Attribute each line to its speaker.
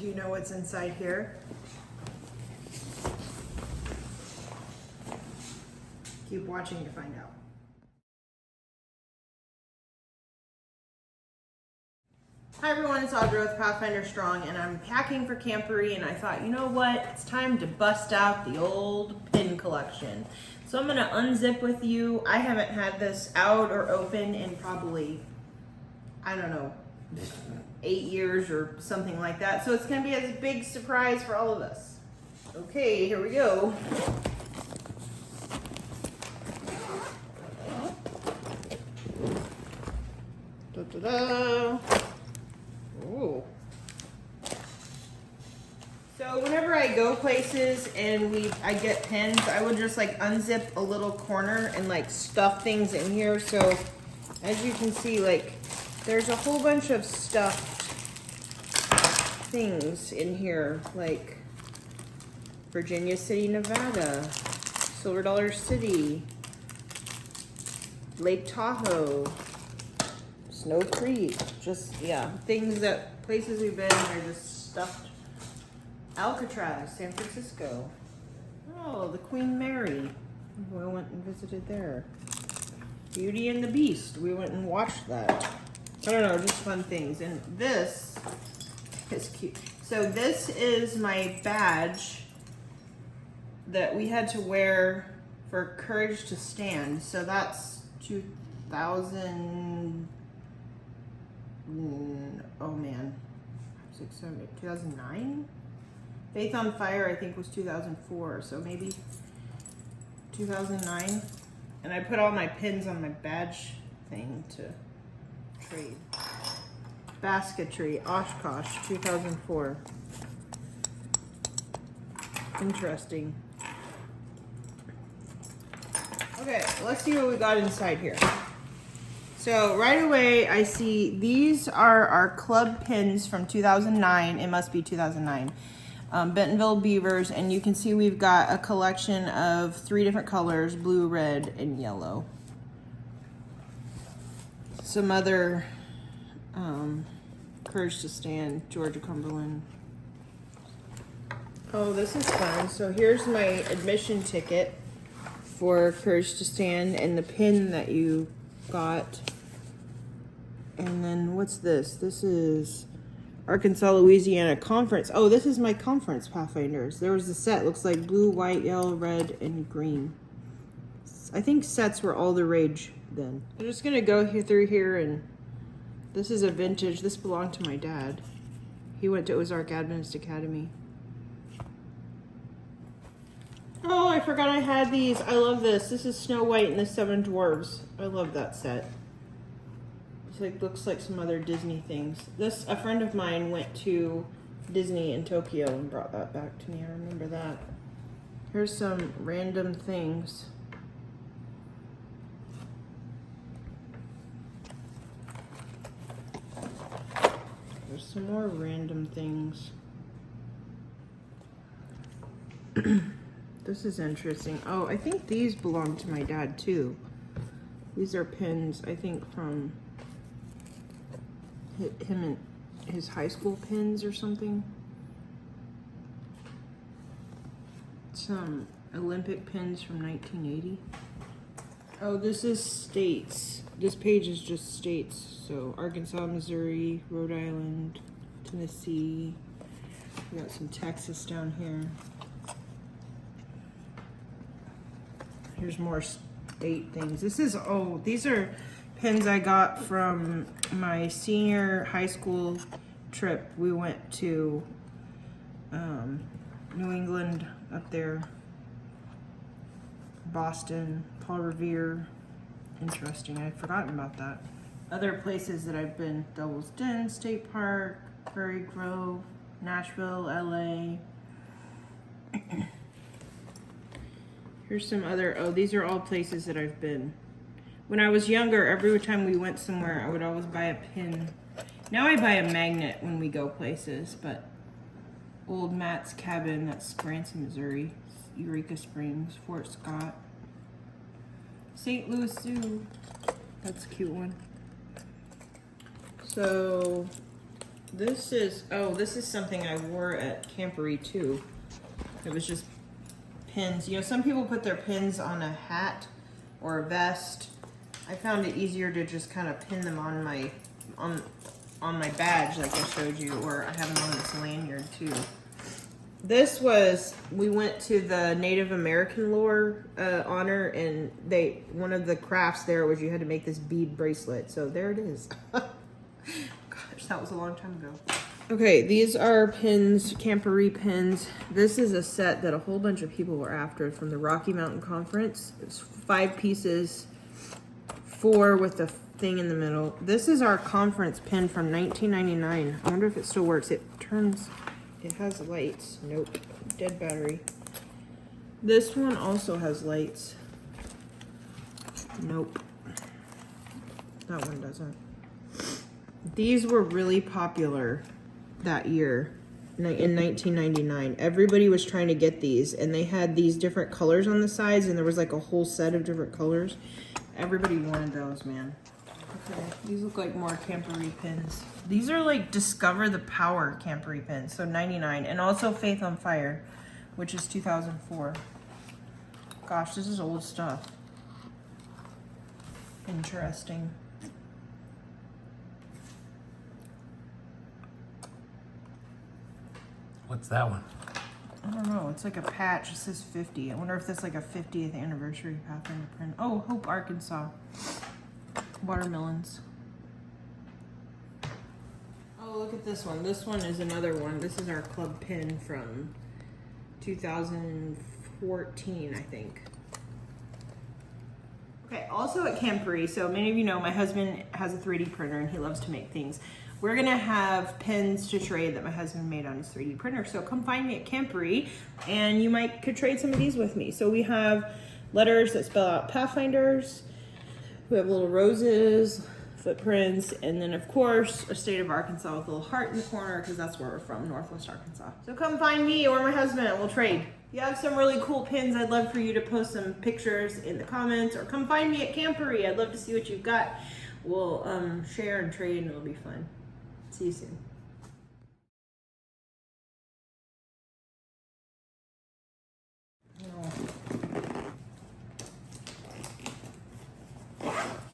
Speaker 1: Do you know what's inside here? Keep watching to find out. Hi everyone, it's Audra with Pathfinder Strong, and I'm packing for Camporee, and I thought, you know what, it's time to bust out the old pin collection. So I'm gonna unzip with you. I haven't had this out or open in probably, I don't know, 8 years or something like that. So it's gonna be a big surprise for all of us. Okay, here we go. Da-da-da. Ooh. So whenever I go places and I get pins, I would just like unzip a little corner and like stuff things in here. So as you can see, like there's a whole bunch of stuffed things in here, like Virginia City, Nevada, Silver Dollar City, Lake Tahoe, Snow Creek, just, yeah, things that, places we've been, are just stuffed. Alcatraz, San Francisco. Oh, the Queen Mary. We went and visited there. Beauty and the Beast. We went and watched that. I don't know, just fun things. And this is cute. So this is my badge that we had to wear for Courage to Stand. So that's 2000... oh man, 6, 7, 8, 2009? Faith on Fire, I think, was 2004, so maybe 2009. And I put all my pins on my badge thing to trade. Basketry, Oshkosh, 2004. Interesting. Okay, let's see what we got inside here. So right away, I see these are our club pins from 2009. It must be 2009. Bentonville Beavers, and you can see we've got a collection of 3 different colors, blue, red, and yellow. Some other Courage to Stand, Georgia Cumberland. Oh, this is fun. So here's my admission ticket for Courage to Stand and the pin that you got. And then what's this? This is Arkansas, Louisiana Conference. Oh, this is my conference Pathfinders. There was a set, looks like blue, white, yellow, red, and green. I think sets were all the rage then. I'm just gonna go through here, and this is a vintage. This belonged to my dad. He went to Ozark Adventist Academy. Oh, I forgot I had these. I love this. This is Snow White and the 7 Dwarves. I love that set. Like looks like some other Disney things. This, a friend of mine went to Disney in Tokyo and brought that back to me. I remember that. Here's some random things. There's some more random things. This is interesting. Oh, I think these belong to my dad too. These are pins, I think, from him and his high school pins or something. Some Olympic pins from 1980. Oh, this is states. This page is just states. So Arkansas, Missouri, Rhode Island, Tennessee. We got some Texas down here. Here's more state things. This is, oh, these are pins I got from my senior high school trip. We went to New England up there, Boston, Paul Revere. Interesting, I'd forgotten about that. Other places that I've been, Devil's Den State Park, Prairie Grove, Nashville, LA. Here's some other, oh, these are all places that I've been. When I was younger, every time we went somewhere, I would always buy a pin. Now I buy a magnet when we go places, but Old Matt's Cabin, that's Branson, Missouri. Eureka Springs, Fort Scott. St. Louis Zoo, that's a cute one. So This is, oh, this is something I wore at Camporee too. It was just pins. You know, some people put their pins on a hat or a vest. I found it easier to just kind of pin them on my badge like I showed you, or I have them on this lanyard too. This was, we went to the Native American lore honor, and one of the crafts there was you had to make this bead bracelet. So there it is. Gosh, that was a long time ago. Okay, these are pins, Camporee pins. This is a set that a whole bunch of people were after from the Rocky Mountain Conference. It's 5 pieces, 4 with the thing in the middle. This is our conference pin from 1999. I wonder if it still works. It turns, it has lights. Nope, dead battery. This one also has lights. Nope, that one doesn't. These were really popular that year in 1999. Everybody was trying to get these, and they had these different colors on the sides, and there was like a whole set of different colors. Everybody wanted those, man. Okay, these look like more Camporee pins. These are like Discover the Power Camporee pins, so 99, and also Faith on Fire, which is 2004. Gosh, this is old stuff. Interesting.
Speaker 2: What's that one?
Speaker 1: I don't know. It's like a patch. It says 50. I wonder if that's like a 50th anniversary Pathfinder print. Oh, Hope, Arkansas. Watermelons. Oh, look at this one. This one is another one. This is our club pin from 2014, I think. Okay, also at Camporee, so many of you know my husband has a 3D printer and he loves to make things. We're gonna have pins to trade that my husband made on his 3D printer. So come find me at Camporee and you could trade some of these with me. So we have letters that spell out Pathfinders. We have little roses, footprints, and then of course a state of Arkansas with a little heart in the corner because that's where we're from, Northwest Arkansas. So come find me or my husband and we'll trade. If you have some really cool pins, I'd love for you to post some pictures in the comments, or come find me at Camporee. I'd love to see what you've got. We'll share and trade and it'll be fun. See you soon.